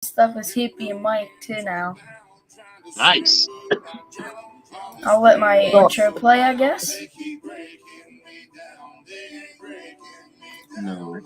Stuff is hippie and Mike too now. Nice. I'll let my intro play, I guess. No.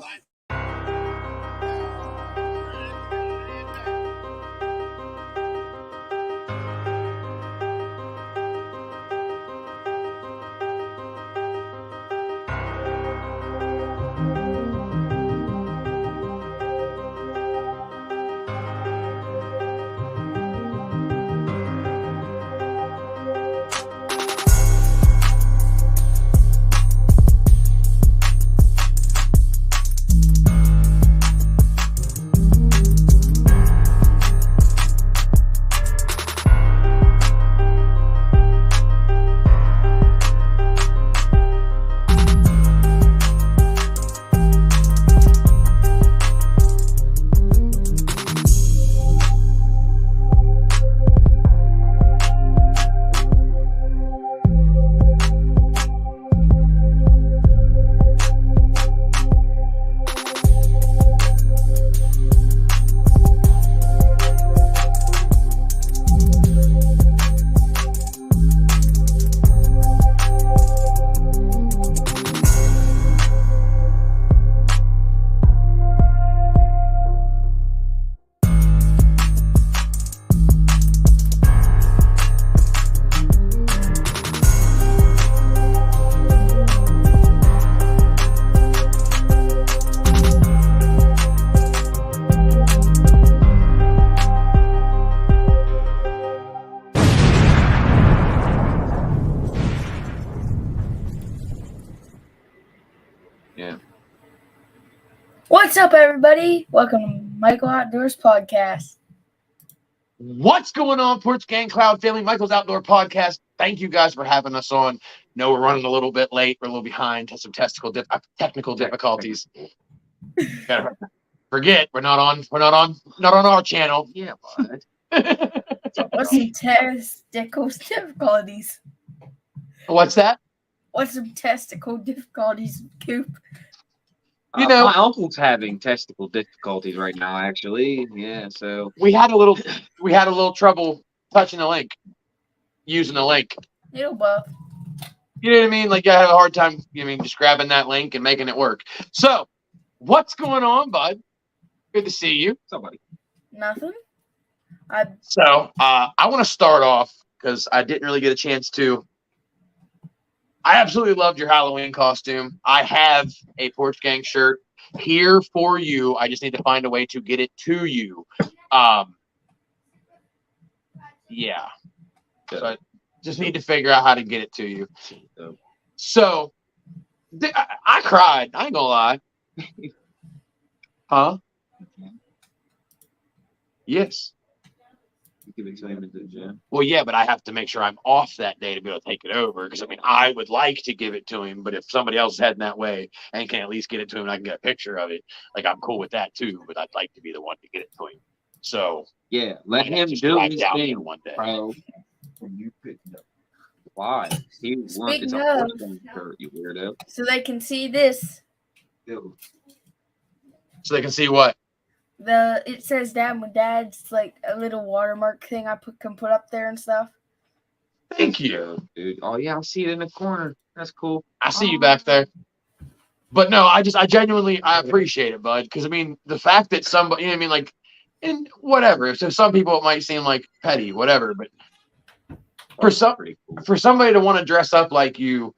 What's up, everybody? Welcome to Michael Outdoors Podcast. What's going on, Porch Gang Cloud family? Michael's Outdoor Podcast. Thank you guys for having us on. No, we're running a little bit late. We're a little behind. Had some technical difficulties. Gotta forget we're not on our channel. Yeah, bud. What's some testicle difficulties? What's that? What's some testicle difficulties, Coop? You know, my uncle's having testicle difficulties right now, actually. Yeah, so we had a little trouble touching the link, using the link. Little buff. You know what I mean? Like, I have a hard time, just grabbing that link and making it work. So, what's going on, bud? Good to see you. Somebody. Nothing. So, I want to start off because I didn't really get a chance to. I absolutely loved your Halloween costume. I have a Porch Gang shirt here for you. I just need to find a way to get it to you. Yeah. So I just need to figure out how to get it to you. So I cried. I ain't gonna lie. Huh? Yes. You can explain it to the gym. Well, yeah, but I have to make sure I'm off that day to be able to take it over. Because, I would like to give it to him, but if somebody else is heading that way and can at least get it to him and I can get a picture of it, like, I'm cool with that too, but I'd like to be the one to get it to him. So, yeah, let him do his thing one day. Bro. When you pick it up. Why? He wants Speaking a of, shirt, you weirdo. so they can see this. Ew. So they can see what? It says Dabbin Wit Dads, like a little watermark thing I can put up there and stuff. Thank you, dude. Oh yeah, I see it in the corner. That's cool. I see you back there. But no, I genuinely appreciate it, bud. Because the fact that somebody, and whatever. So some people it might seem like petty, whatever. But for somebody to want to dress up like you,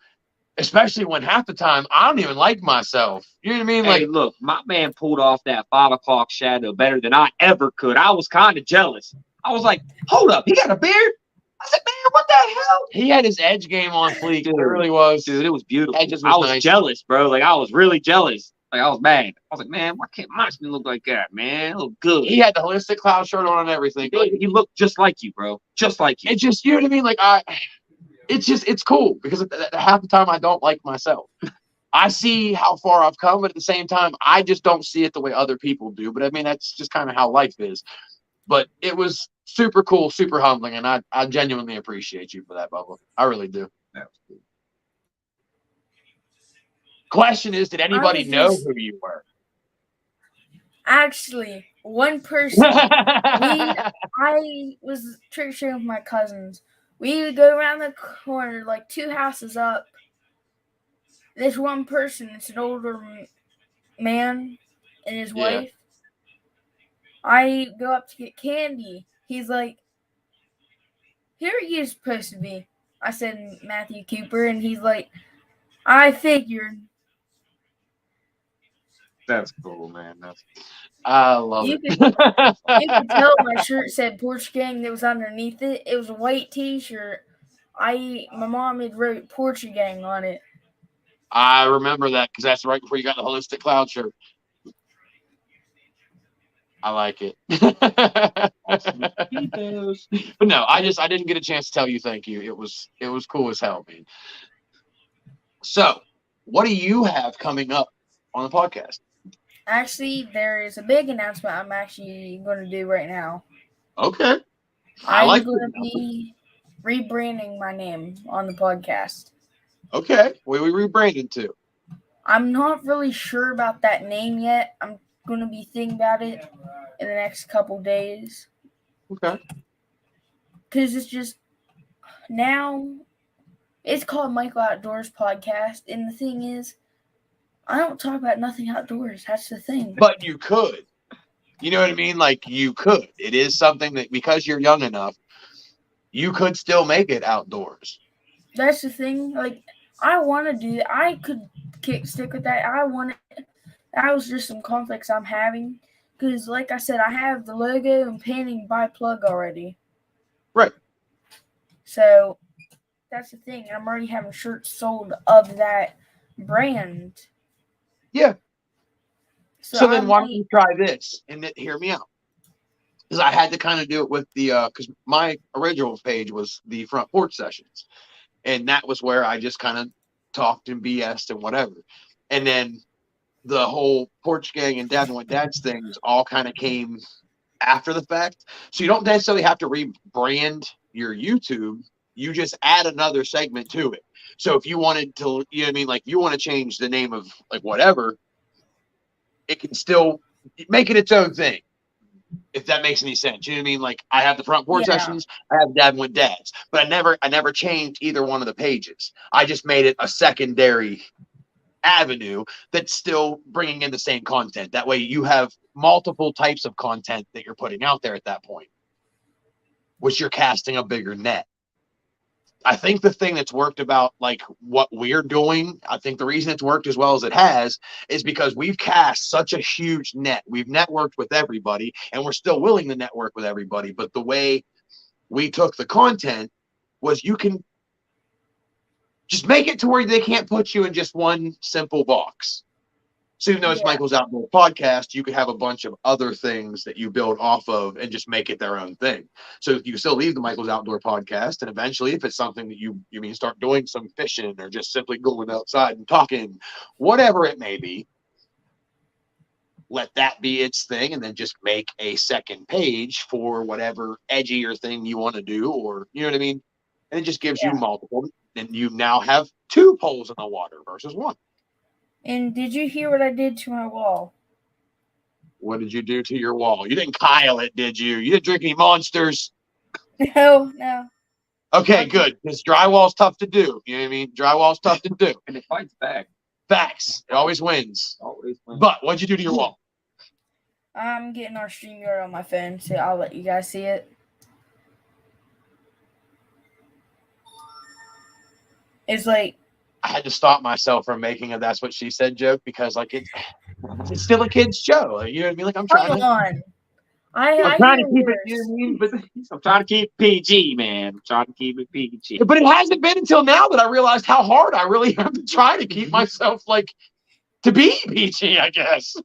especially when half the time I don't even like myself. You know what I mean? Hey, look, my man pulled off that 5 o'clock shadow better than I ever could. I was kind of jealous. I was like, hold up, he got a beard? I said, man, what the hell? He had his edge game on fleek. Dude, it really was. Dude, it was beautiful. I was nice. Jealous, bro. Like, I was really jealous. Like, I was mad. I was like, man, why can't my skin look like that, man? It looked good. He had the holistic cloud shirt on and everything. He looked just like you, bro. Just like you. It just, you know what I mean? Like, it's cool because half the time I don't like myself. I see how far I've come, but at the same time, I just don't see it the way other people do. But that's just kind of how life is. But it was super cool, super humbling, and I genuinely appreciate you for that, Bubba. I really do. Absolutely. Question is, did anybody know who you were? Actually, one person. I was trick-or-treating with my cousins. We would go around the corner, like 2 houses up. There's one person. It's an older man and his wife. I go up to get candy. He's like, "Here you're supposed to be." I said, "Matthew Cooper," and he's like, "I figured." That's cool, man. I love it. You could tell my shirt said Porch Gang that was underneath it. It was a white t-shirt. My mom had wrote Porch Gang on it. I remember that because that's right before you got the Holistic Cloud shirt. I like it. But no, I didn't get a chance to tell you thank you. It was cool as hell, man. So, what do you have coming up on the podcast? Actually, there is a big announcement I'm actually going to do right now. Okay. I'm going to be rebranding my name on the podcast. Okay. What are we rebranding to? I'm not really sure about that name yet. I'm going to be thinking about it in the next couple days. Okay. Because it's just, now, it's called Michael Outdoors Podcast. And the thing is, I don't talk about nothing outdoors. That's the thing. But you could. You know what I mean? Like, you could. It is something that, because you're young enough, you could still make it outdoors. That's the thing. Like, I want to do it. I could stick with that. That was just some conflicts I'm having. Because, like I said, I have the logo and painting by plug already. Right. So, that's the thing. I'm already having shirts sold of that brand. Yeah. So then why don't you try this and hear me out? Because I had to kind of do it with the, because my original page was the Front Porch Sessions. And that was where I just kind of talked and BS'd and whatever. And then the whole Porch Gang and Dabbin Wit Dads things all kind of came after the fact. So you don't necessarily have to rebrand your YouTube. You just add another segment to it. So if you wanted to, you know what I mean? Like, you want to change the name of, like, whatever, it can still make it its own thing, if that makes any sense. You know what I mean? Like, I have the Front Porch Sessions, I have Dabbin Wit Dads, but I never changed either one of the pages. I just made it a secondary avenue that's still bringing in the same content. That way you have multiple types of content that you're putting out there at that point, which you're casting a bigger net. I think the thing that's worked about, like, what we're doing, I think the reason it's worked as well as it has is because we've cast such a huge net. We've networked with everybody, and we're still willing to network with everybody. But the way we took the content was, you can just make it to where they can't put you in just one simple box. So even though it's Michael's Outdoor Podcast, you could have a bunch of other things that you build off of and just make it their own thing. So you can still leave the Michael's Outdoor Podcast, and eventually, if it's something that you start doing some fishing or just simply going outside and talking, whatever it may be, let that be its thing, and then just make a second page for whatever edgier thing you want to do, or, you know what I mean? And it just gives you multiple, and you now have 2 poles in the water versus 1. And did you hear what I did to my wall? What did you do to your wall? You didn't Kyle it, did you? You didn't drink any Monsters? No. Okay, good. Because drywall's tough to do. You know what I mean? Drywall's tough to do. And it fights back. Facts. It always wins. Always wins. But what'd you do to your wall? I'm getting our StreamYard on my phone, so I'll let you guys see it. It's like, I had to stop myself from making a "that's what she said" joke, because, like, it's still a kid's show. Like, you know what I mean? Like, I'm trying I'm trying to keep it. You know what I mean? But I'm trying to keep it PG, man. I'm trying to keep it PG. But it hasn't been until now that I realized how hard I really have to try to keep myself, like, to be PG, I guess.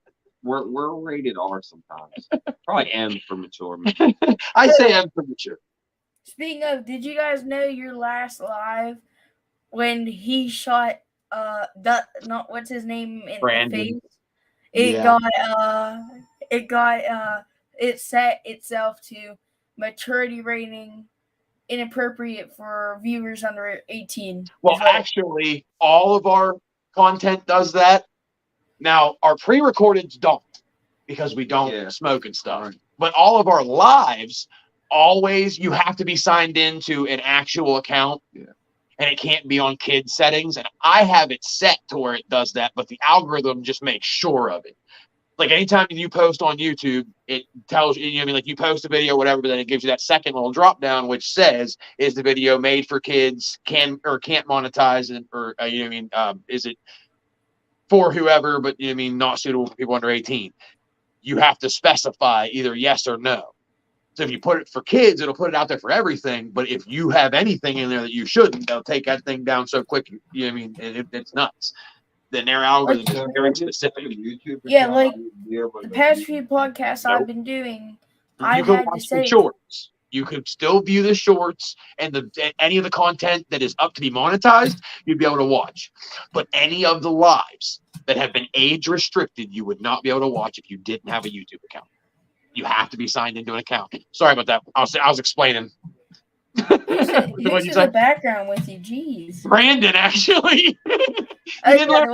We're rated R sometimes. Probably M for mature. I say M for mature. Speaking of, did you guys know your last live when he shot what's his name in Brandon. the face? It set itself to maturity rating inappropriate for viewers under 18. Well, actually, all of our content does that. Now, our pre-recordeds don't. because we don't Yeah. smoke and stuff. But all of our lives, always, you have to be signed into an actual account. Yeah. And it can't be on kids settings. And I have it set to where it does that, but the algorithm just makes sure of it. Like anytime you post on YouTube, it tells you, you know what I mean, like you post a video, whatever, but then it gives you that second little drop down, which says, is the video made for kids, can or can't monetize it, or you know what I mean, is it for whoever, but you know what I mean, not suitable for people under 18. You have to specify either yes or no. So if you put it for kids, it'll put it out there for everything. But if you have anything in there that you shouldn't, they'll take that thing down so quick. You know what I mean? It's nuts. Then their algorithm is very specific. Yeah, like the past few podcasts I've been doing, I You can had to watch the say shorts. You could still view the shorts and any of the content that is up to be monetized, you'd be able to watch. But any of the lives that have been age restricted, you would not be able to watch if you didn't have a YouTube account. You have to be signed into an account. Sorry about that. I was explaining. who's in the background with you? Jeez. Brandon, actually. I should have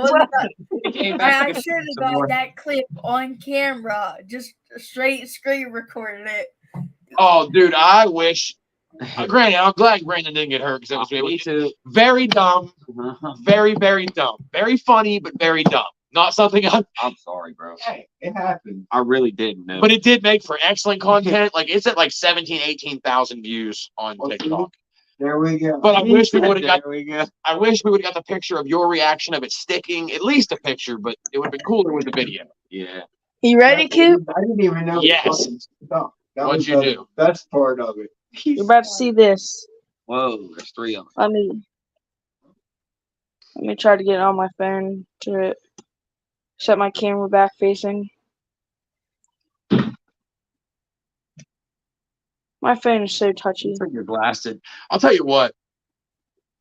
got that clip on camera. Just straight screen recorded it. Oh, dude, I wish. Granted, I'm glad Brandon didn't get hurt because it was very dumb. Very, very dumb. Very funny, but very dumb. Not something I'm sorry, bro. Hey, it happened. I really didn't know. But it did make for excellent content. Like it's at like 17,000, 18,000 views on TikTok. There we go. But I wish we would have got. There we go. I wish we would have got the picture of your reaction of it sticking. At least a picture, but it would have been cooler with the video. Yeah. You ready, Coop? I didn't even know. Yes. That What'd was you the do? best part of it. You're about to see this. Whoa, there's 3 of them. Let me try to get it on my phone to set my camera back facing. My phone is so touchy. You're blasted. I'll tell you what.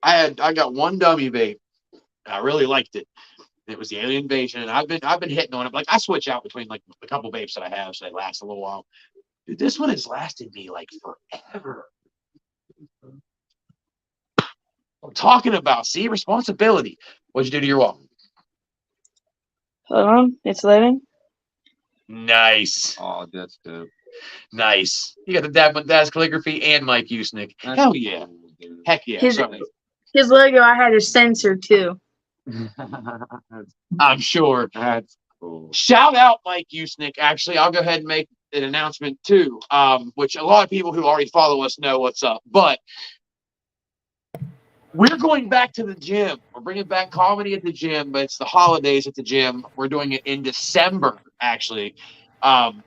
I got one dummy vape. I really liked it. It was the Alien Invasion, and I've been hitting on it. Like I switch out between like a couple vapes that I have, so they last a little while. Dude, this one has lasted me like forever. I'm talking about responsibility. What'd you do to your wall? Hold on, it's loading. Nice. Oh, that's dope. Nice. You got the Dabbin Wit Dads calligraphy and Mike Usnick. Hell yeah. Heck yeah. His logo, I had a censor too. I'm sure. That's cool. Shout out Mike Usnick. Actually, I'll go ahead and make an announcement too, which a lot of people who already follow us know what's up. But we're going back to the gym. We're bringing back comedy at the gym, but it's the holidays at the gym. We're doing it in December, actually. I think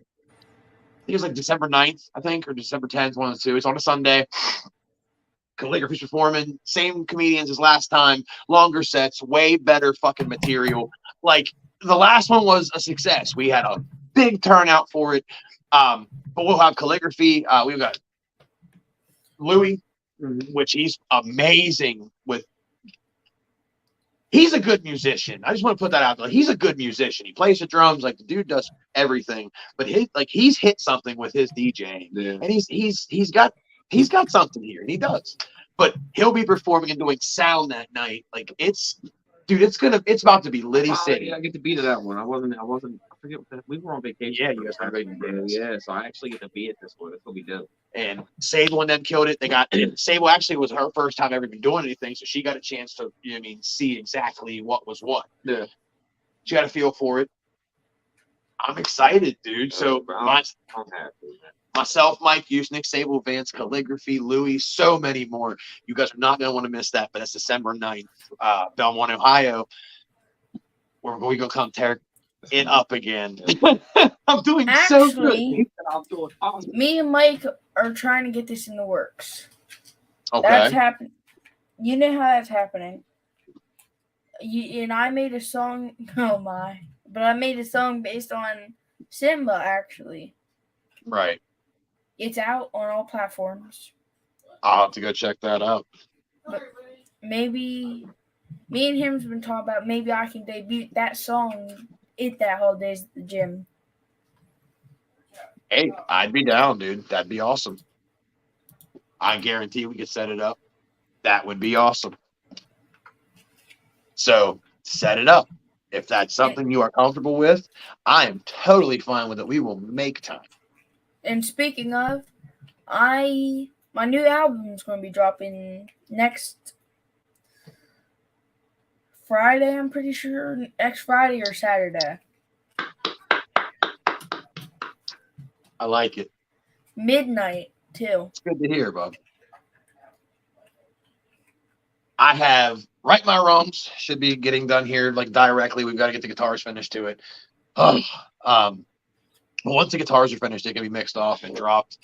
it was like December 9th, I think, or December 10th, one of the two. It's on a Sunday. Kaligraphy's performing. Same comedians as last time. Longer sets, way better fucking material. Like, the last one was a success. We had a big turnout for it. But we'll have calligraphy. We've got Louis, which he's amazing with. He's a good musician. I just want to put that out there. He's a good musician. He plays the drums. Like the dude does everything. But he's hit something with his DJing. Yeah. And he's got something here, and he does. But he'll be performing and doing sound that night. Like it's about to be Liddy City. Yeah, I get to be to that one. I wasn't. I forget. We were on vacation. Yeah, you guys were on vacation. Yeah, so I actually get to be at this one. It's gonna be dope. And Sable and them killed it. They got Sable actually was her first time ever been doing anything, so she got a chance to, you know what I mean, see exactly what was what. Yeah. She got a feel for it. I'm excited, dude. So I'm happy with that. myself, Mike Usnick, Sable Vance, Calligraphy, Louis, so many more. You guys are not going to want to miss that, but that's December 9th, Belmont, Ohio. We're going to come tear it up again. I'm doing so good. Me and Mike are trying to get this in the works. Okay. That's happening. You know how that's happening. And I made a song. Oh my! But I made a song based on Simba. Actually, Right. it's out on all platforms. I'll have to go check that out. But maybe me and him's been talking about maybe I can debut that song at that holidays at the gym. Hey, I'd be down, dude. That'd be awesome. I guarantee we could set it up. That would be awesome. So set it up. If that's something you are comfortable with, I am totally fine with it. We will make time. And speaking of, my new album is going to be dropping next Friday, I'm pretty sure. Next Friday or Saturday. I like it. Midnight, too. It's good to hear, Bob. I have Right My Wrongs should be getting done here like directly. We've got to get the guitars finished to it. Once the guitars are finished, they can be mixed off and dropped.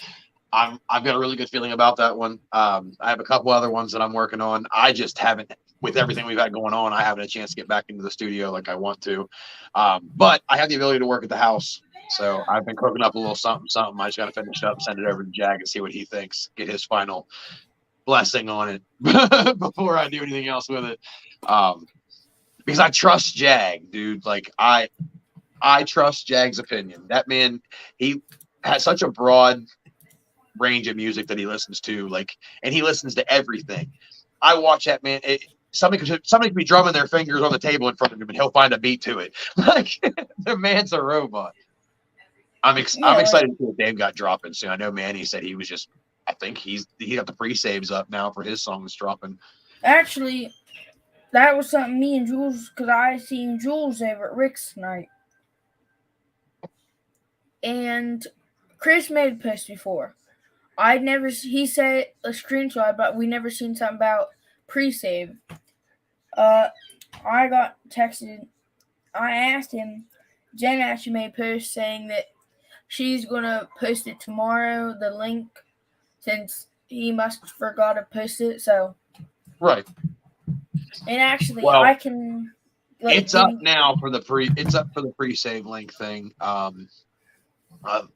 I've got a really good feeling about that one. I have a couple other ones that I'm working on. I just haven't, with everything we've had going on, I haven't had a chance to get back into the studio like I want to. But I have the ability to work at the house. So I've been cooking up a little something. I just got to finish up, send it over to Jag and see what he thinks, get his final blessing on it before I do anything else with it. Because I trust Jag, dude. Like I trust Jag's opinion. That man, he has such a broad range of music that he listens to, like, and he listens to everything. I watch that man. Somebody could be drumming their fingers on the table in front of him, and he'll find a beat to it. Like the man's a robot. I'm excited to see what they've got dropping soon. I know Manny said he was just. I think he got the pre-saves up now for his songs dropping. Actually, that was something me and Jules, because I seen Jules over at Rick's tonight. And Chris made a post before. He said a screenshot, but we never seen something about pre-save. I got texted. I asked him. Jen actually made a post saying that she's going to post it tomorrow, the link, since he must have forgot to post it. So. Right. And actually, well, I can. Like, it's up now for the pre-save link thing. A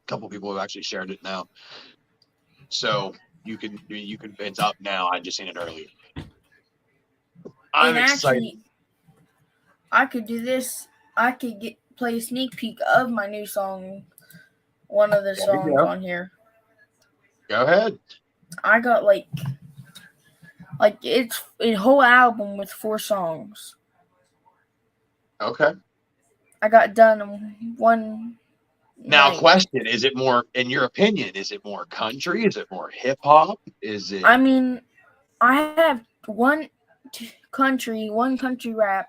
couple people have actually shared it now. So you can it's up now. I just seen it earlier. I'm excited. Actually, I could do this. I could play a sneak peek of my new song, one of the songs on here. Go ahead. I got like it's a whole album with 4 songs. Okay. I got done in one. Now, question, is it more, in your opinion, is it more country? Is it more hip-hop? Is it... I mean, I have one country rap.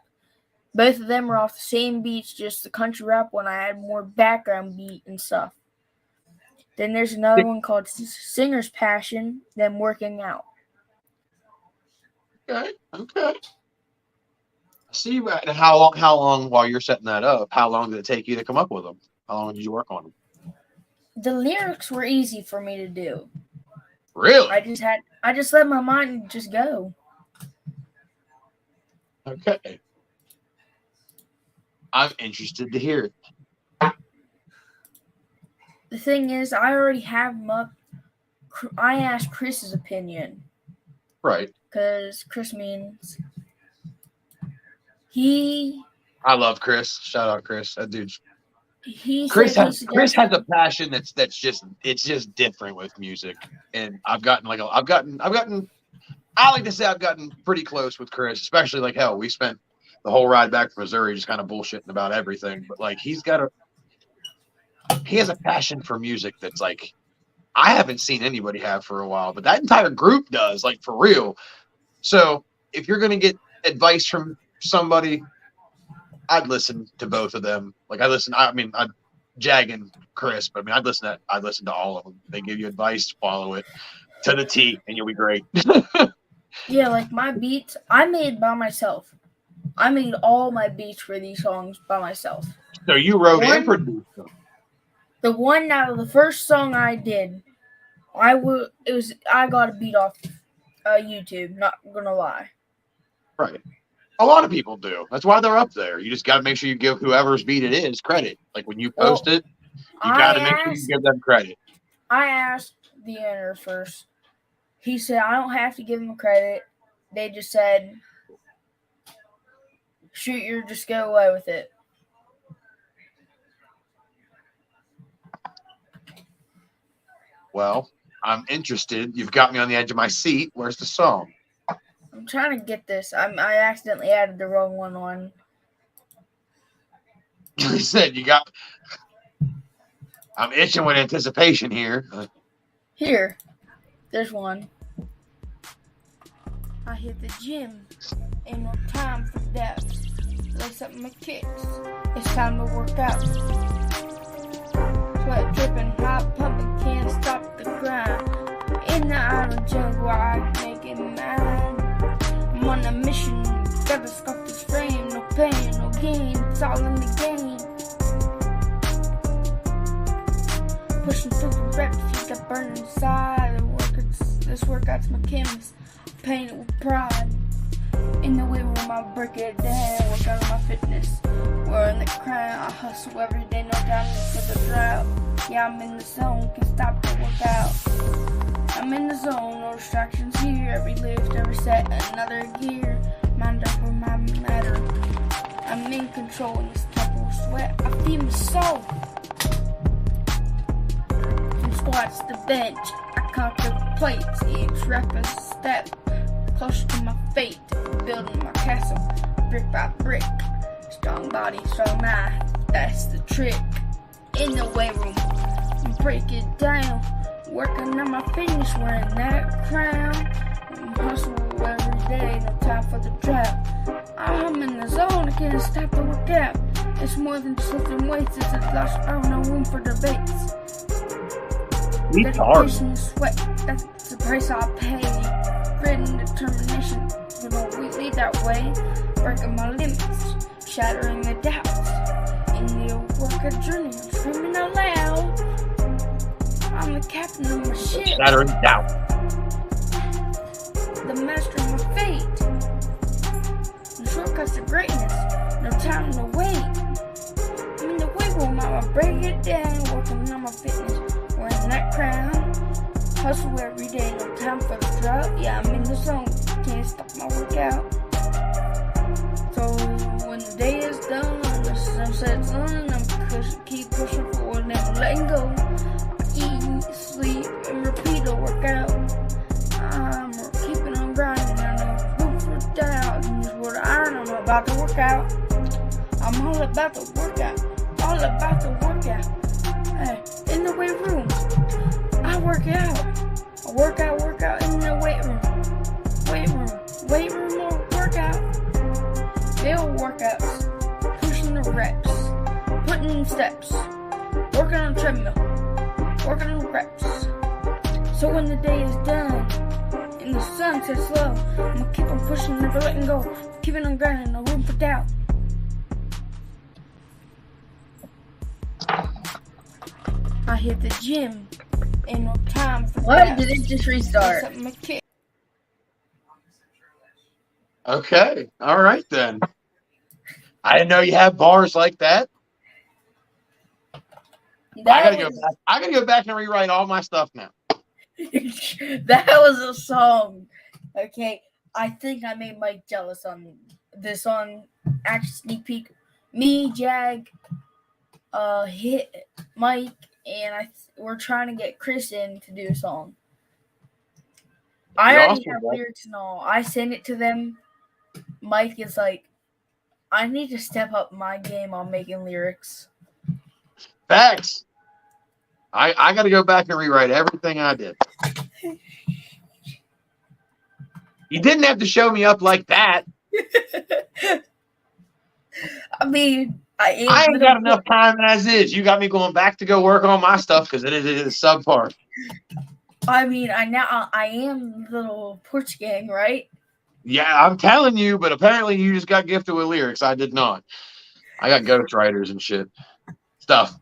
Both of them are off the same beats, just the country rap one, I had more background beat and stuff. Then there's another one called Singer's Passion, then Working Out. Okay. See, how long, while you're setting that up, how long did it take you to come up with them? How long did you work on them? The lyrics were easy for me to do. Really? I just let my mind just go. Okay. I'm interested to hear it. The thing is, I already have them up. I asked Chris's opinion. Right. Because Chris means I love Chris. Shout out Chris. That dude's. Chris has a passion that's just different with music, and I've gotten pretty close with Chris, especially like hell. We spent the whole ride back from Missouri just kind of bullshitting about everything, but like he has a passion for music that's like I haven't seen anybody have for a while, but that entire group does, like for real. So if you're gonna get advice from somebody, I'd listen to both of them. Like I'd Jag and Chris, but I'd listen to all of them. They give you advice, follow it to the T, and you'll be great. Yeah, like my beats, I made by myself. I made all my beats for these songs by myself. So you wrote and produced them. The one out of the first song I did, I got a beat off YouTube. Not gonna lie. Right. A lot of people do. That's why they're up there. You just got to make sure you give whoever's beat it is credit. Like when you post it, you got to make sure you give them credit. I asked the owner first. He said, I don't have to give them credit. They just said, shoot, just go away with it. Well, I'm interested. You've got me on the edge of my seat. Where's the song? I'm trying to get this. I accidentally added the wrong one on. He said, I'm itching with anticipation here. Here, there's one. I hit the gym. Ain't no time for that. Lace up my kicks. It's time to work out. Sweat dripping, hot pumping, can't stop the grind. In the iron jungle, I make it mine. I'm on a mission, gotta sculpt this frame. No pain, no gain, it's all in the game. Pushing through the reps, you got burning inside. This workout's my canvas, paint it with pride. In the weight room, I break it down, work out on my fitness. We're in the crown, I hustle every day, no time for the drought. Yeah, I'm in the zone, can't stop the workout. I'm in the zone, no distractions here. Every lift, every set, another gear. Mind over my matter. I'm in control in this type of sweat. I feed my soul. From squats to bench, I conquer plates. Each rep is a step closer to my fate. Building my castle, brick by brick. Strong body, strong mind. That's the trick. In the weight room, break it down. Working on my fitness, wearing that crown. Hustle every day, no time for the drought. I'm in the zone, I can't stop the workout. It's more than just lifting weights, it's a loss, I don't know room for debates. Dedication and sweat, that's the price I pay. Grit and determination, you know, we lead that way. Breaking my limits, shattering the doubts. In the workout journey, I'm screaming out loud. I'm the captain of my ship. Shattering doubt. The master of my fate. No shortcuts to greatness. No time to wait. I'm in the weight room. I'ma break it down. Working on my fitness. Wearing that crown. Hustle every day. No time for the drought. Yeah, I'm in the zone. Can't stop my workout. So when the day is done, the sunset's on. I'm keep pushing forward, never letting go. Eat, sleep, and repeat the workout. I'm keeping on grinding. I know room for doubt. And this word iron, I'm about to work out. I'm all about the workout. All about the workout. Hey, in the weight room, I work out. I work out in the weight room. Weight room or workout. Build workouts. Pushing the reps. Putting in steps. Working on treadmill. Working on reps. So when the day is done and the sun sets low, I'ma keep on pushing, never letting go. Keeping on grinding, no room for doubt. I hit the gym. Ain't no time for Why that. did it just restart? Okay. All right, then. I didn't know you had bars like that. I gotta go back and rewrite all my stuff now. That was a song. Okay, I think I made Mike jealous on this song. Actually, sneak peek. Me, Jag, hit Mike, and we're trying to get Chris in to do a song. I already have lyrics and all. I send it to them. Mike is like, I need to step up my game on making lyrics. Facts. I got to go back and rewrite everything I did. You didn't have to show me up like that. I mean, I ain't got enough time as is. You got me going back to go work on my stuff because it is subpar. I mean, I am the little porch gang, right? Yeah, I'm telling you, but apparently you just got gifted with lyrics. I did not. I got ghostwriters and shit. Stuff.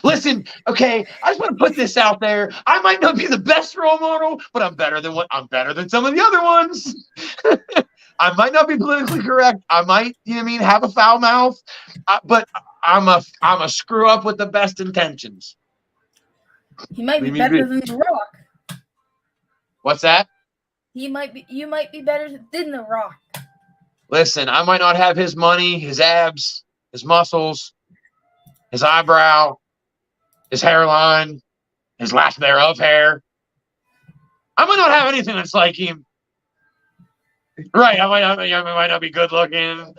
Listen, okay, I just want to put this out there. I might not be the best role model, but I'm better than some of the other ones. I might not be politically correct. I might, have a foul mouth, but I'm a screw up with the best intentions. He might be better than The Rock. What's that? You might be better than The Rock. Listen, I might not have his money, his abs, his muscles, his eyebrow, his hairline, his lack thereof hair. I might not have anything that's like him. Right, I might not be good looking.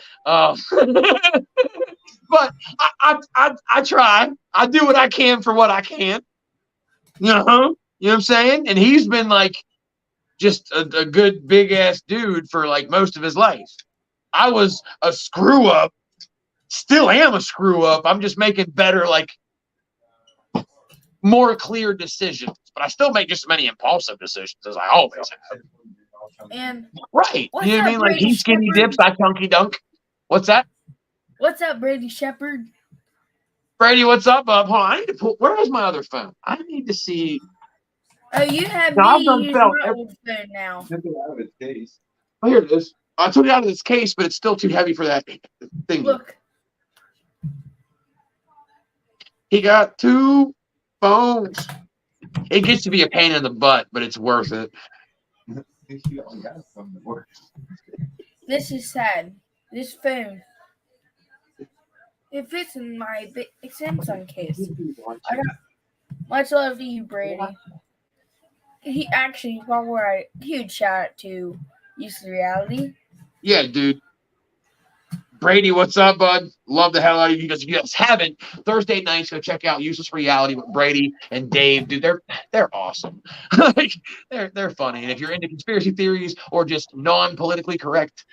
But I try. I do what I can for what I can. You know what I'm saying? And he's been like just a good big ass dude for like most of his life. I was a screw up, still am a screw up. I'm just making better, like more clear decisions, but I still make just as many impulsive decisions as I always have. And Right. what's You know what I up, mean? Like Brady he skinny Shepherd? dips, I chunky dunk. What's that? what's up, Brady Shepherd? Brady, what's up, bub? Hold on, I need to pull. Where is my other phone? I need to see. Oh, you have No, I've me done use felt my every- old phone now. Took it out of its case. Oh, here it is. I took it out of this case, but it's still too heavy for that thing. Look, He got 2 phones. It gets to be a pain in the butt, but it's worth it. You only got some that works. this is sad. This phone, it fits in my big Samsung case. I got much love to you, Brady. He actually, while we're at it, huge shout out to Useless Reality. Yeah, dude. Brady, what's up, bud? Love the hell out of you. If you guys haven't, Thursday nights, go check out Useless Reality with Brady and Dave. Dude, they're awesome. Like they're funny. And if you're into conspiracy theories or just non-politically correct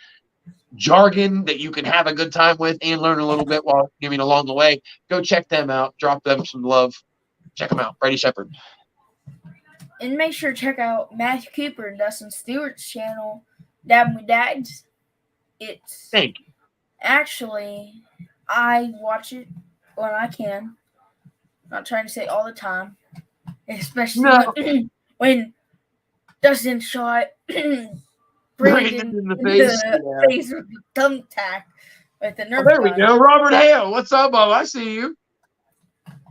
jargon that you can have a good time with and learn a little bit while along the way, go check them out. Drop them some love. Check them out. Brady Shepherd. And make sure to check out Matthew Cooper and Dustin Stewart's channel, Dabbin Wit Dads. It's Thank you. actually, I watch it when I can. Not trying to say all the time. Especially No. when Dustin shot Brandon Brandon in the face. Yeah. face with the thumbtack with the Oh, Nerf there we gun. go. Robert Hale. What's up, Bob? I see you.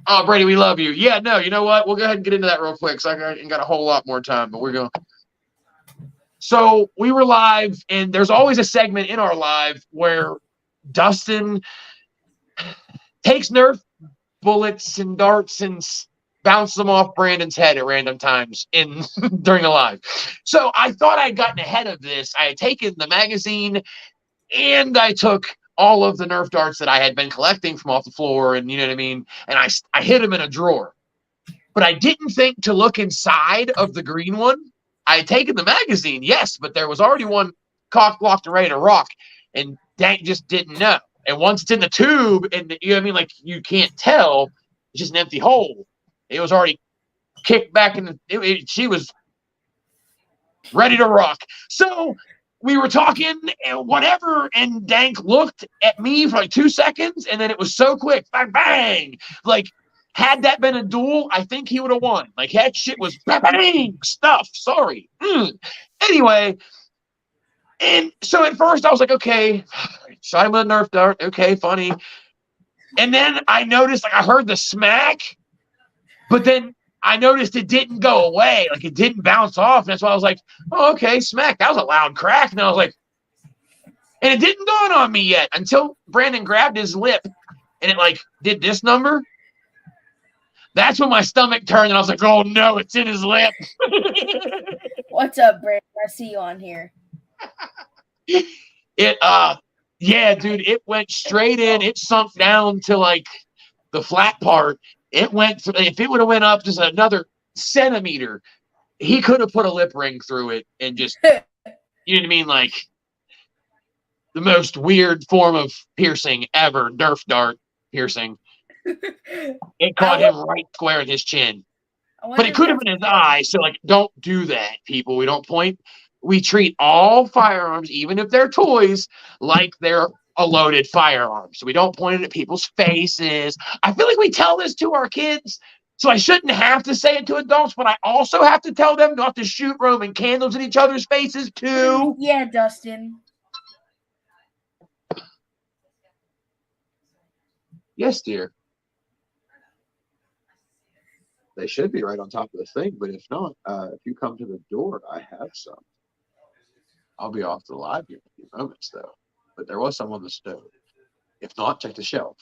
Oh, Brady, we love you. Yeah, no, you know what? We'll go ahead and get into that real quick. So I ain't got a whole lot more time, but we're going. So we were live, and there's always a segment in our live where Dustin takes Nerf bullets and darts and bounces them off Brandon's head at random times during the live. So I thought I'd gotten ahead of this. I had taken the magazine, and I took all of the Nerf darts that I had been collecting from off the floor, and you know what I mean? And I hid them in a drawer. But I didn't think to look inside of the green one. I had taken the magazine, yes, but there was already one cocked, locked, and ready to rock, and Dank just didn't know. And once it's in the tube, and you know what I mean, like you can't tell, it's just an empty hole. It was already kicked back in she was ready to rock. So we were talking and whatever, and Dank looked at me for like 2 seconds, and then it was so quick, bang, bang. Like, had that been a duel, I think he would have won. Like, that shit was bang, stuff. Sorry. Anyway, and so at first I was like, okay, shot him with a Nerf dart. Okay, funny. And then I noticed, like, I heard the smack, but then I noticed it didn't go away. Like, it didn't bounce off. And that's why I was like, oh, okay, smack. That was a loud crack. And I was like, and it didn't dawn on me yet until Brandon grabbed his lip and it, like, did this number. That's when my stomach turned and I was like, oh, no, it's in his lip. What's up, Brandon? I see you on here. Yeah, dude, it went straight in. It sunk down to, like, the flat part. It went through, if it would have went up just another centimeter, he could have put a lip ring through it and just, you know what I mean? Like the most weird form of piercing ever, Nerf dart piercing. It caught him right square in his chin. But it could have been his eye. So, like, don't do that, people. We don't point. We treat all firearms, even if they're toys, like they're a loaded firearm. So we don't point it at people's faces. I feel like we tell this to our kids, so I shouldn't have to say it to adults, but I also have to tell them not to shoot Roman candles in each other's faces too. Yeah, Dustin. Yes, dear. They should be right on top of the thing, but if not, if you come to the door, I have some. I'll be off the live here in a few moments, though. But there was some on the stove. If not, check the shelf.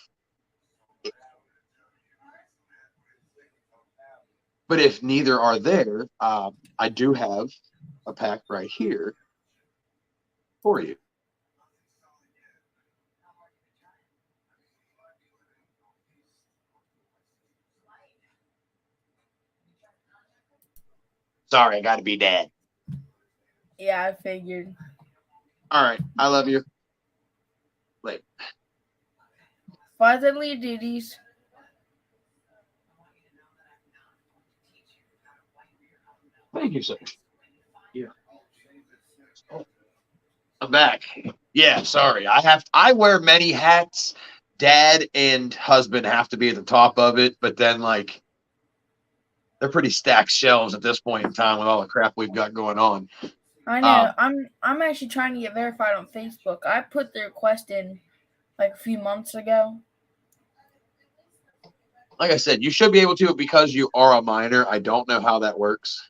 But if neither are there, I do have a pack right here for you. Sorry, I got to be dad. Yeah, I figured. All right. I love you. Later. Fatherly duties. Thank you, sir. Yeah. I'm back. Yeah, sorry. I wear many hats. Dad and husband have to be at the top of it, but then like they're pretty stacked shelves at this point in time with all the crap we've got going on. I know. I'm actually trying to get verified on Facebook. I put the request in like a few months ago. Like I said, you should be able to because you are a minor. I don't know how that works.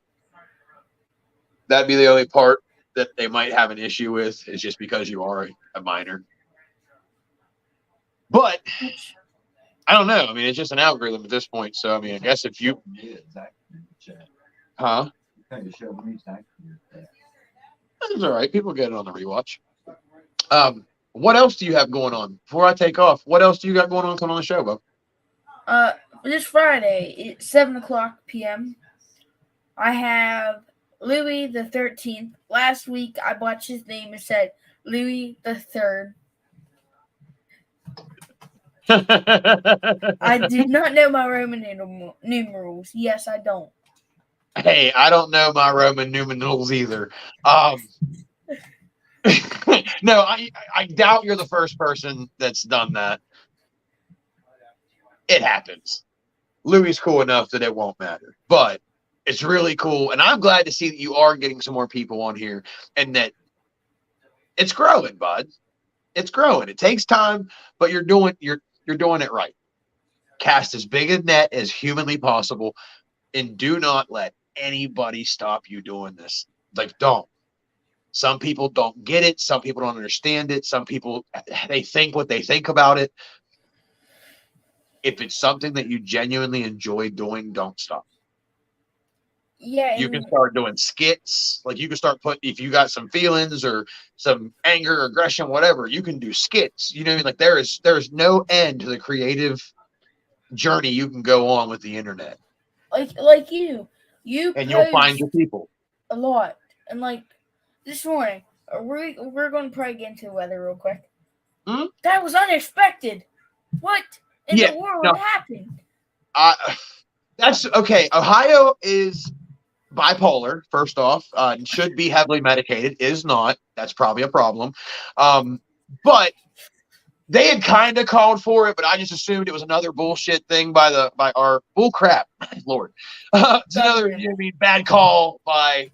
That'd be the only part that they might have an issue with is just because you are a minor. But I don't know. I mean, it's just an algorithm at this point. So, I mean, I guess if you... Huh? That's all right. People get it on the rewatch. What else do you have going on? Before I take off, what else do you got going on coming on the show, Bo? This Friday, it's 7:00 p.m. I have Louis the 13th. Last week, I watched his name and said Louis the 3rd. I do not know my Roman numerals. Yes, I don't. Hey, I don't know my Roman numerals either. No, I doubt you're the first person that's done that. It happens. Louis cool enough that it won't matter, but it's really cool, and I'm glad to see that you are getting some more people on here, and that it's growing, bud. It's growing. It takes time, but you're doing it right. Cast as big a net as humanly possible, and do not let anybody stop you doing this. Like, don't. Some people don't get it. Some people don't understand it. Some people, they think what they think about it. If it's something that you genuinely enjoy doing, don't stop. Yeah, You can start doing skits. Like, you can start if you got some feelings or some anger, aggression, whatever, you can do skits. You know what I mean? Like, there is no end to the creative journey you can go on with the internet. Like you and you'll find your people a lot. And like this morning, we're going to probably get into the weather real quick. Hmm? That was unexpected. What in the world happened? That's okay. Ohio is bipolar, first off, and should be heavily medicated. Is not. That's probably a problem. But they had kind of called for it, but I just assumed it was another bullshit thing by our bull crap. Lord, it's another bad call by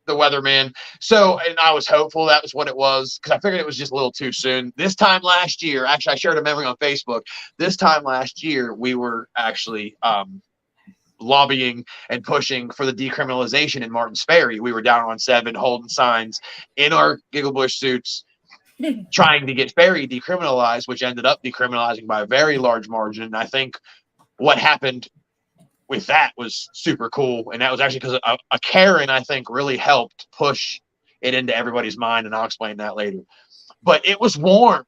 the weatherman. So, and I was hopeful that was what it was, because I figured it was just a little too soon. This time last year, actually, I shared a memory on Facebook. This time last year, we were actually lobbying and pushing for the decriminalization in Martins Ferry. We were down on 7 holding signs in our Giggle Bush suits, trying to get ferry decriminalized, which ended up decriminalizing by a very large margin. And I think what happened with that was super cool. And that was actually because a Karen, I think, really helped push it into everybody's mind. And I'll explain that later. But it was warm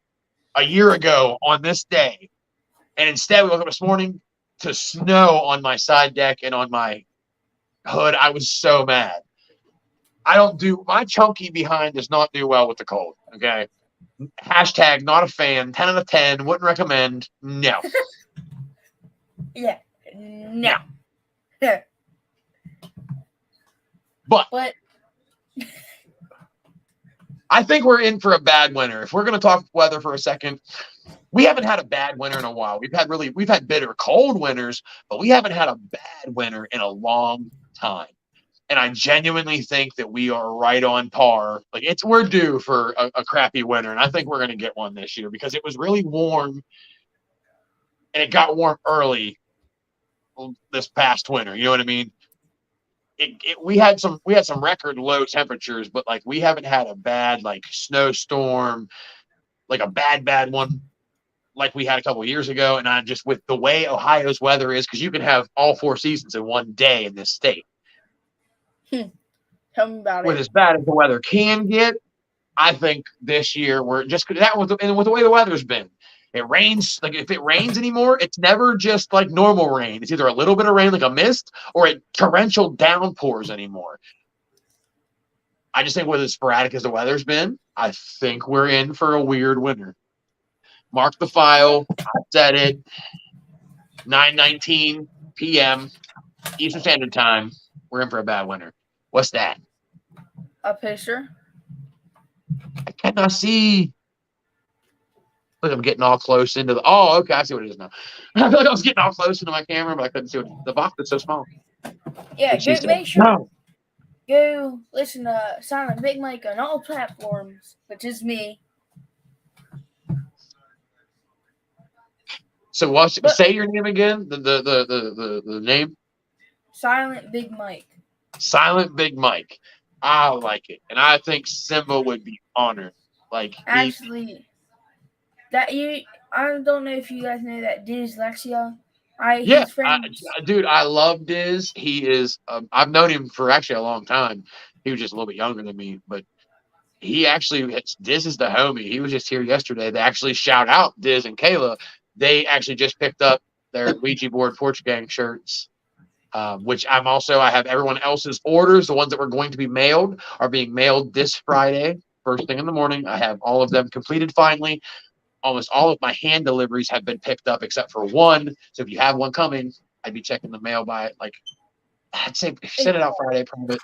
a year ago on this day. And instead, we woke up this morning to snow on my side deck and on my hood. I was so mad. My chunky behind does not do well with the cold. Okay. Hashtag not a fan. 10 out of 10. Wouldn't recommend. No. Yeah. No. But I think we're in for a bad winter. If we're going to talk weather for a second, we haven't had a bad winter in a while. We've had bitter cold winters, but we haven't had a bad winter in a long time. And I genuinely think that we are right on par. Like, we're due for a crappy winter, and I think we're going to get one this year because it was really warm, and it got warm early this past winter. You know what I mean? We had some record low temperatures, but like we haven't had a bad like snowstorm, like a bad one like we had a couple of years ago. And I just, with the way Ohio's weather is, because you can have all 4 seasons in one day in this state. Tell me about it. With as bad as the weather can get, I think this year we're just that with the way the weather's been. It rains, like if it rains anymore, it's never just like normal rain. It's either a little bit of rain, like a mist, or it torrential downpours anymore. I just think with as sporadic as the weather's been, I think we're in for a weird winter. Mark the file. I said it. 9:19 p.m. Eastern Standard Time. We're in for a bad winter. What's that? A picture. I cannot see. Look, I'm getting all close into the. Oh, okay. I see what it is now. I feel like I was getting all close into my camera, but I couldn't see what the box is so small. Yeah, But she go, said, make sure no. go listen to Silent Big Mike on all platforms, which is me. So say your name again. The name. Silent Big Mike. Silent Big Mike. I like it, and I think Simba would be honored. Like Actually, I don't know if you guys know that dyslexia. His friends. Dude, I love Diz. He is. I've known him for actually a long time. He was just a little bit younger than me, but he actually Diz is the homie. He was just here yesterday. They actually shout out Diz and Kayla. They actually just picked up their Ouija board Porch Gang shirts, which I have everyone else's orders. The ones that were going to be mailed are being mailed this Friday, first thing in the morning. I have all of them completed finally. Almost all of my hand deliveries have been picked up except for one. So if you have one coming, I'd be checking the mail by I'd say if you send it out Friday, probably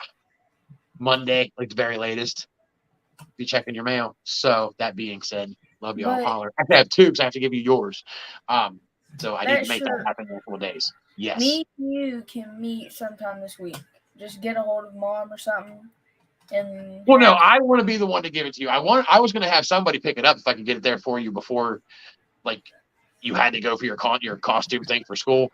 Monday, like the very latest. Be checking your mail. So that being said, love you all. Holler. I have to have two because I have to give you yours. So I need to make that happen in a couple of days. Yes. Me and you can meet sometime this week. Just get a hold of Mom or something. Well, no, I want to be the one to give it to you. I was going to have somebody pick it up if I could get it there for you before, you had to go for your costume thing for school.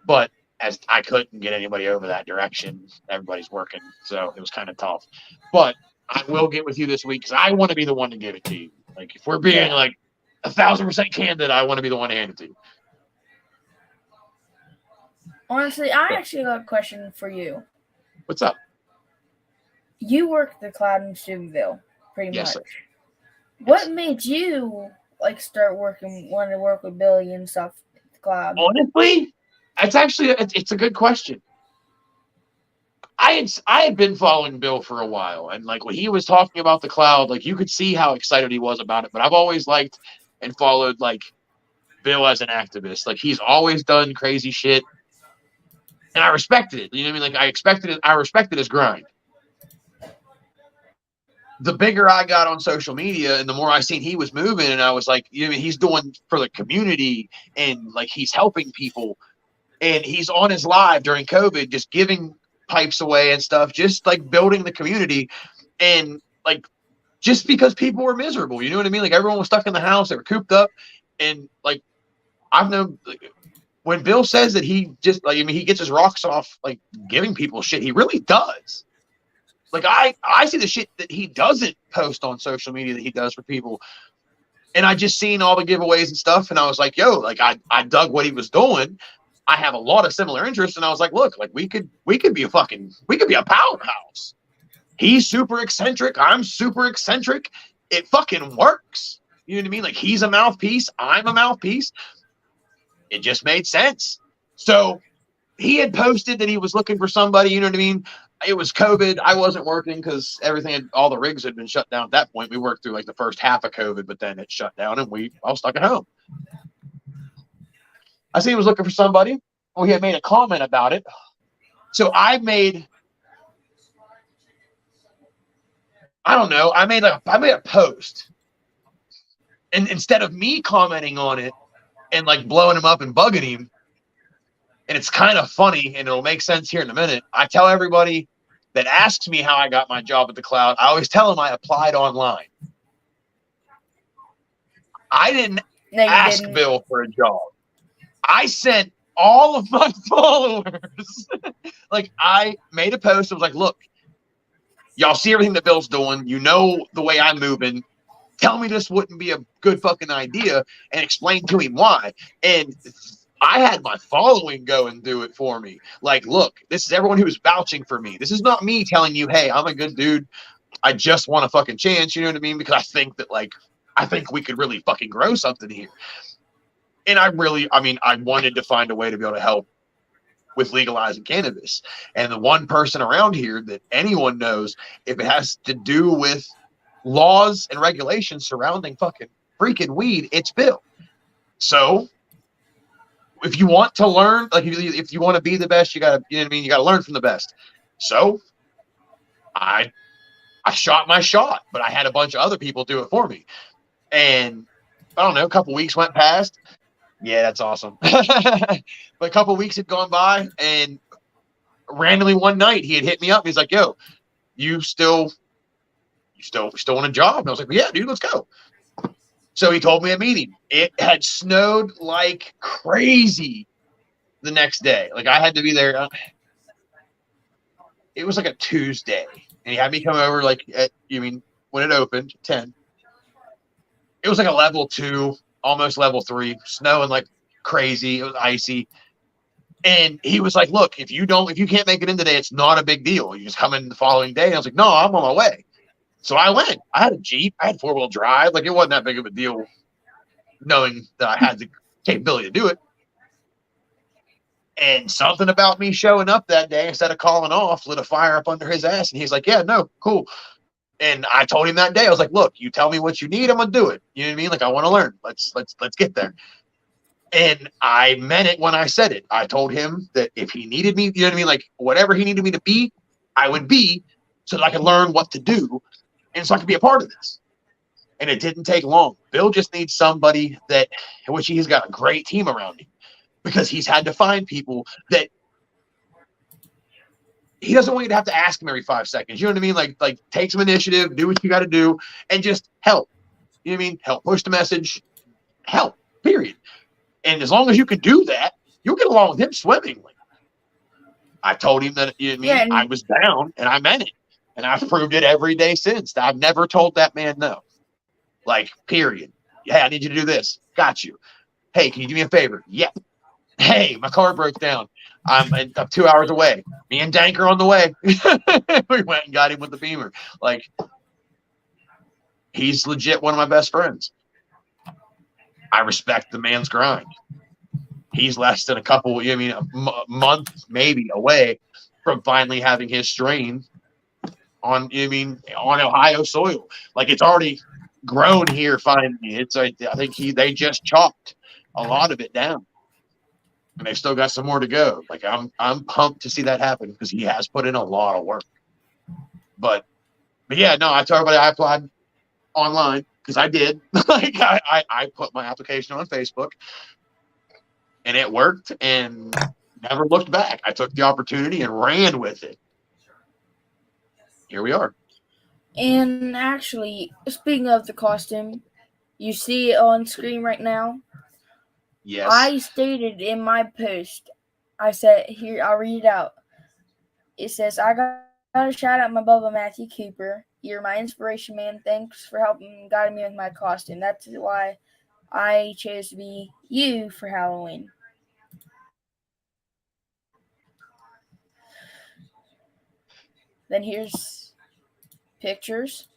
But as I couldn't get anybody over that direction, everybody's working, so it was kind of tough. But I will get with you this week because I want to be the one to give it to you. Like if we're being 1,000% candid, I want to be the one to hand it to you. Honestly, I actually got a question for you. What's up? You work the cloud in Steubenville, pretty much. Sir. What made you want to work with Billy and stuff at the cloud? Honestly, it's a good question. I had been following Bill for a while, and when he was talking about the cloud, you could see how excited he was about it. But I've always liked and followed Bill as an activist. He's always done crazy shit, and I respected it. You know what I mean? I respected his grind. The bigger I got on social media and the more I seen he was moving, and I was like, he's doing for the community and he's helping people, and he's on his live during COVID, just giving pipes away and stuff, just building the community, and just because people were miserable, you know what I mean? Everyone was stuck in the house, they were cooped up, and I've known when Bill says that he just he gets his rocks off giving people shit, he really does. I see the shit that he doesn't post on social media that he does for people. And I just seen all the giveaways and stuff. And I was like, yo, I dug what he was doing. I have a lot of similar interests. And I was like, look, we could be a powerhouse. He's super eccentric. I'm super eccentric. It fucking works. You know what I mean? He's a mouthpiece. I'm a mouthpiece. It just made sense. So he had posted that he was looking for somebody, you know what I mean? It was COVID. I wasn't working because all the rigs had been shut down at that point. We worked through the first half of COVID, but then it shut down and I was stuck at home. I see he was looking for somebody. Well, he had made a comment about it. So I made a post. And instead of me commenting on it and blowing him up and bugging him, and it's kind of funny, and it'll make sense here in a minute. I tell everybody that asks me how I got my job at the cloud, I always tell them I applied online. I didn't ask Bill for a job. I sent all of my followers. I made a post. I was like, look, y'all see everything that Bill's doing. You know the way I'm moving. Tell me this wouldn't be a good fucking idea, and explain to him why. And I had my following go and do it for me. Look, this is everyone who's vouching for me. This is not me telling you, hey, I'm a good dude. I just want a fucking chance. You know what I mean? Because I think that I think we could really fucking grow something here. And I wanted to find a way to be able to help with legalizing cannabis. And the one person around here that anyone knows, if it has to do with laws and regulations surrounding fucking freaking weed, it's Bill. So if you want to learn, like if you want to be the best, you gotta, you know what I mean? You gotta learn from the best. So I shot my shot, but I had a bunch of other people do it for me. And I don't know, a couple weeks went past. Yeah, that's awesome. But a couple weeks had gone by, and randomly one night he had hit me up. He's like, "Yo, you still want a job?" And I was like, "Yeah, dude, let's go." So he told me a meeting. It had snowed like crazy the next day. Like I had to be there. It was like a Tuesday, and he had me come over like when it opened 10. It was like a level 2, almost level 3, snowing like crazy. It was icy. And he was like, "Look, if you can't make it in today, it's not a big deal. You just come in the following day." And I was like, "No, I'm on my way." So I went. I had a Jeep. I had 4-wheel drive. Like it wasn't that big of a deal knowing that I had the capability to do it. And something about me showing up that day instead of calling off lit a fire up under his ass. And he's like, "Yeah, no, cool." And I told him that day, I was like, "Look, you tell me what you need, I'm gonna do it. You know what I mean? Like I want to learn. Let's get there." And I meant it when I said it. I told him that if he needed me, you know what I mean? Like whatever he needed me to be, I would be, so that I could learn what to do and so I could be a part of this. And it didn't take long. Bill just needs somebody which he's got a great team around him, because he's had to find people that he doesn't want you to have to ask him every 5 seconds. You know what I mean? Like take some initiative, do what you got to do, and just help. You know what I mean? Help push the message, help, period. And as long as you can do that, you'll get along with him swimmingly. I told him that, you know what I mean? I was down, and I meant it. And I've proved it every day since. I've never told that man no. Like, period. Hey, I need you to do this. Got you. Hey, can you do me a favor? Yep. Hey, my car broke down. I'm 2 hours away. Me and Dank are on the way. We went and got him with the Beamer. Like, he's legit one of my best friends. I respect the man's grind. He's less than a month maybe away from finally having his strain on Ohio soil. Like it's already grown here finally. I think they just chopped a lot of it down, and they've still got some more to go. Like I'm pumped to see that happen, because he has put in a lot of work. But yeah, no, I told everybody I applied online, because I did. Like I put my application on Facebook, and it worked, and never looked back. I took the opportunity and ran with it. Here we are. And actually, speaking of the costume, you see it on screen right now. Yes. I stated in my post, I said, here, I'll read it out. It says, "I got to shout out my Bubba Matthew Cooper. You're my inspiration, man. Thanks for helping and guiding me with my costume. That's why I chose to be you for Halloween." Then here's pictures.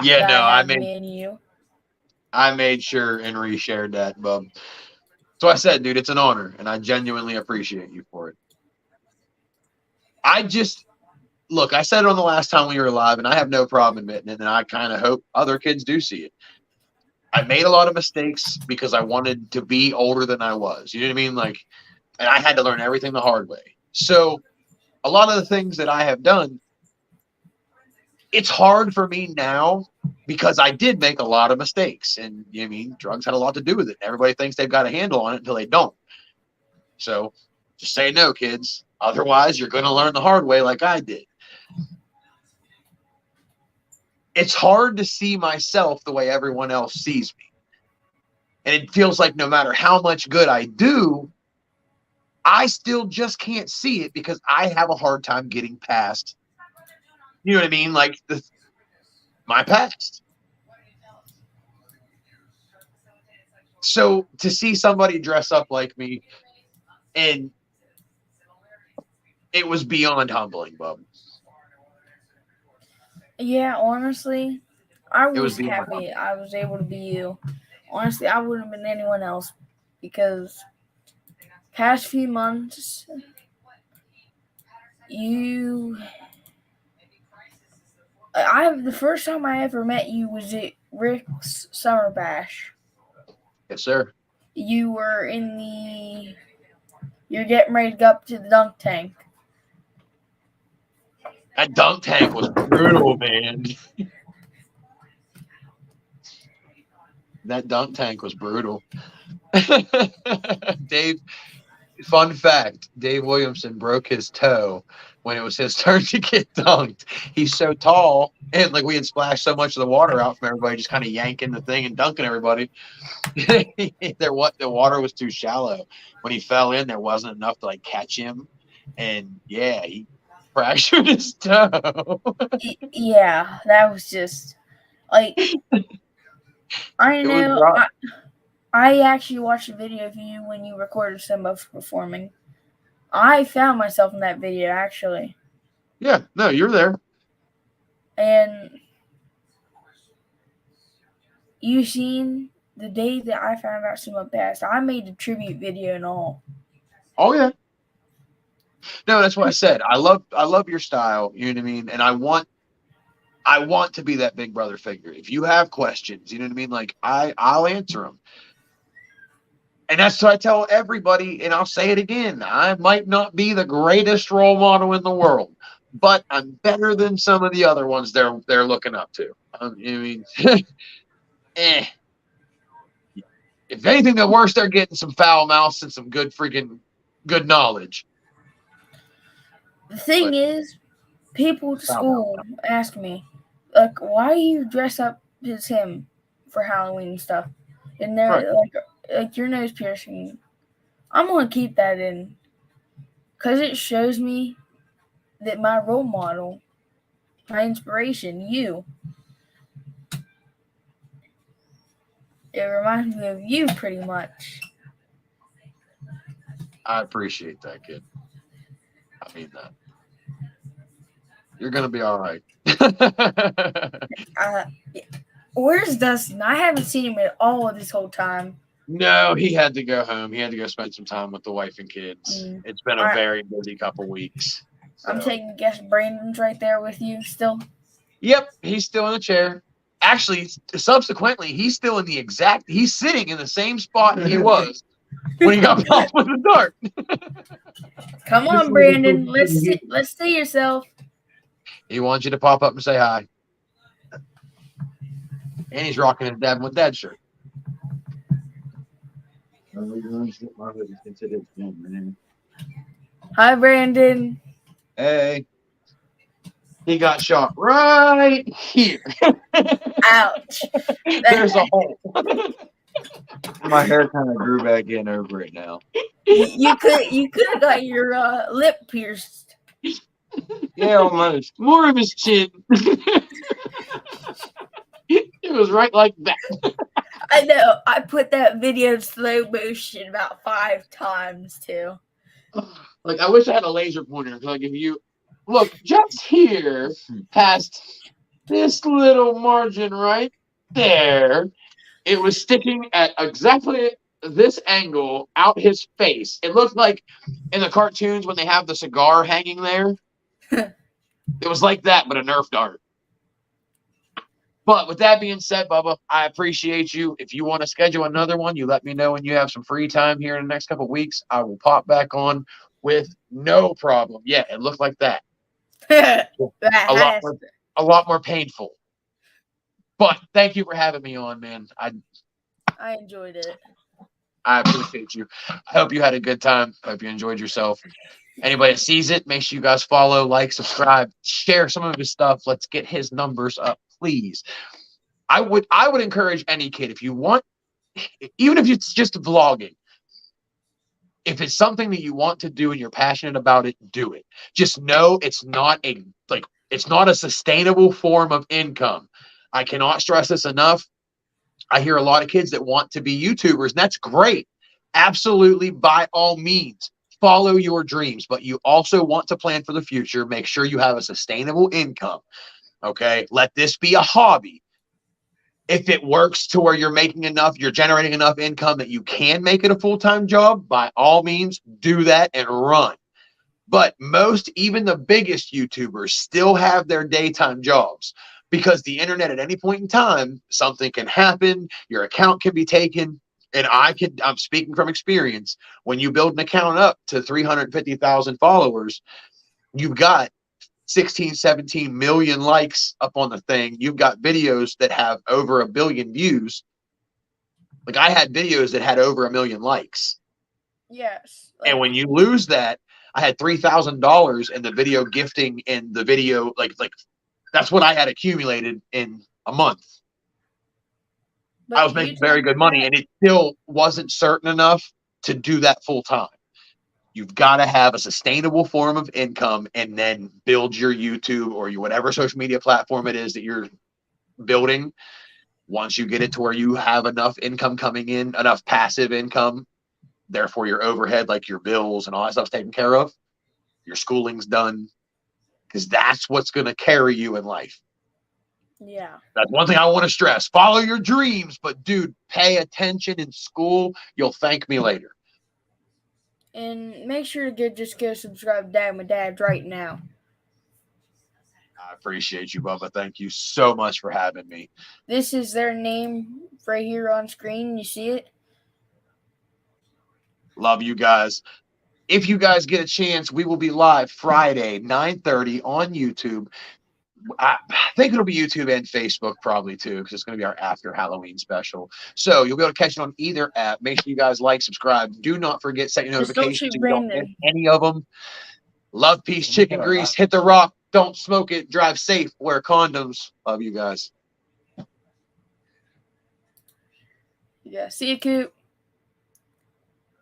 Yeah, no, I made sure and reshared that, bub. So I said, dude, it's an honor, and I genuinely appreciate you for it. I said it on the last time we were live, and I have no problem admitting it, and I kind of hope other kids do see it. I made a lot of mistakes because I wanted to be older than I was. You know what I mean? Like, and I had to learn everything the hard way. So a lot of the things that I have done, it's hard for me now because I did make a lot of mistakes, and you know what I mean, drugs had a lot to do with it. Everybody thinks they've got a handle on it until they don't. So just say no, kids. Otherwise, you're going to learn the hard way like I did. It's hard to see myself the way everyone else sees me. And it feels like no matter how much good I do, I still just can't see it because I have a hard time getting past, you know what I mean? Like my past. So to see somebody dress up like me, and it was beyond humbling, bub. Yeah, honestly, I was beyond happy I was able to be you. honestly, I wouldn't have been anyone else because past few months, the first time I ever met you was at Rick's Summer Bash. Yes, sir. You're getting ready to go up to the dunk tank. That dunk tank was brutal, man. That dunk tank was brutal. Dave, fun fact, Dave Williamson broke his toe when it was his turn to get dunked. He's so tall, and like we had splashed so much of the water out from everybody, just kind of yanking the thing and dunking everybody. The water was too shallow. When he fell in, there wasn't enough to like catch him, and yeah, he fractured his toe. Yeah, that was just like I know. I actually watched a video of you when you recorded some of performing. I found myself in that video, actually. Yeah, no, you're there. And you seen the day that I found out someone passed. I made a tribute video and all. Oh yeah. No, that's what I said. I love your style. You know what I mean? And I want to be that big brother figure. If you have questions, you know what I mean? Like I'll answer them. And that's what I tell everybody, and I'll say it again. I might not be the greatest role model in the world, but I'm better than some of the other ones they're looking up to. You know what I mean? If anything, the worst, they're getting some foul mouths and some good knowledge. The thing is, people at school ask me, like, why do you dress up as him for Halloween and stuff? And they're like your nose piercing. I'm going to keep that in because it shows me that my role model, my inspiration, you, it reminds me of you pretty much. I appreciate that, kid. I mean that. You're going to be all right. Where's Dustin? I haven't seen him at all this whole time. No, he had to go home. He had to go spend some time with the wife and kids. It's been a very busy couple weeks. So. I'm taking a guess Brandon's right there with you still. Yep, he's still in the chair. Actually, subsequently, he's sitting in the same spot he was when he got popped with the dart. Come on, Brandon. Let's see yourself. He wants you to pop up and say hi. And he's rocking his Dabbin Wit Dads shirt. Hi, Brandon. Hey. He got shot right here. Ouch. There's a hole. My hair kind of grew back in over it now. You could have got your lip pierced. Yeah, almost. More of his chin. It was right like that. I know. I put that video in slow motion about 5 times too. Like I wish I had a laser pointer. Like if you look just here past this little margin right there, it was sticking at exactly this angle out his face. It looked like in the cartoons when they have the cigar hanging there. It was like that, but a Nerf dart. But with that being said, Bubba, I appreciate you. If you want to schedule another one, you let me know when you have some free time here in the next couple of weeks. I will pop back on with no problem. Yeah, it looked like that. A lot more painful. But thank you for having me on, man. I enjoyed it. I appreciate you. I hope you had a good time. I hope you enjoyed yourself. Anybody that sees it, make sure you guys follow, like, subscribe, share some of his stuff. Let's get his numbers up, please. I would encourage any kid, if you want, even if it's just vlogging, if it's something that you want to do and you're passionate about it, do it. Just know it's not a sustainable form of income. I cannot stress this enough. I hear a lot of kids that want to be YouTubers, and that's great. Absolutely, by all means, follow your dreams, but you also want to plan for the future. Make sure you have a sustainable income. Okay, let this be a hobby. If it works to where you're making enough, you're generating enough income that you can make it a full-time job, by all means, do that and run. But most, even the biggest YouTubers, still have their daytime jobs because the internet at any point in time, something can happen, your account can be taken. And I'm speaking from experience. When you build an account up to 350,000 followers, you've got 16, 17 million likes up on the thing. You've got videos that have over 1 billion views. Like I had videos that had over 1 million likes. Yes. And when you lose that, I had $3,000 in the video gifting and the video, like that's what I had accumulated in a month. But I was making very good money, and it still wasn't certain enough to do that full time. You've got to have a sustainable form of income and then build your YouTube or your whatever social media platform it is that you're building. Once you get it to where you have enough income coming in, enough passive income, therefore your overhead, like your bills and all that stuff's taken care of, your schooling's done, because that's what's going to carry you in life. Yeah. That's one thing I want to stress. Follow your dreams, but dude, pay attention in school. You'll thank me later. And make sure to go subscribe to Dabbin Wit Dads right now. I appreciate you, Bubba. Thank you so much for having me. This is their name right here on screen. You see it? Love you guys. If you guys get a chance, we will be live Friday, 9:30 on YouTube. I think it'll be YouTube and Facebook probably too, because it's going to be our after Halloween special. So you'll be able to catch it on either app. Make sure you guys like, subscribe. Do not forget, set your notifications so you don't miss any of them. Love, peace, chicken grease. Hit the rock. Don't smoke it. Drive safe. Wear condoms. Love you guys. Yeah. See you, Coop.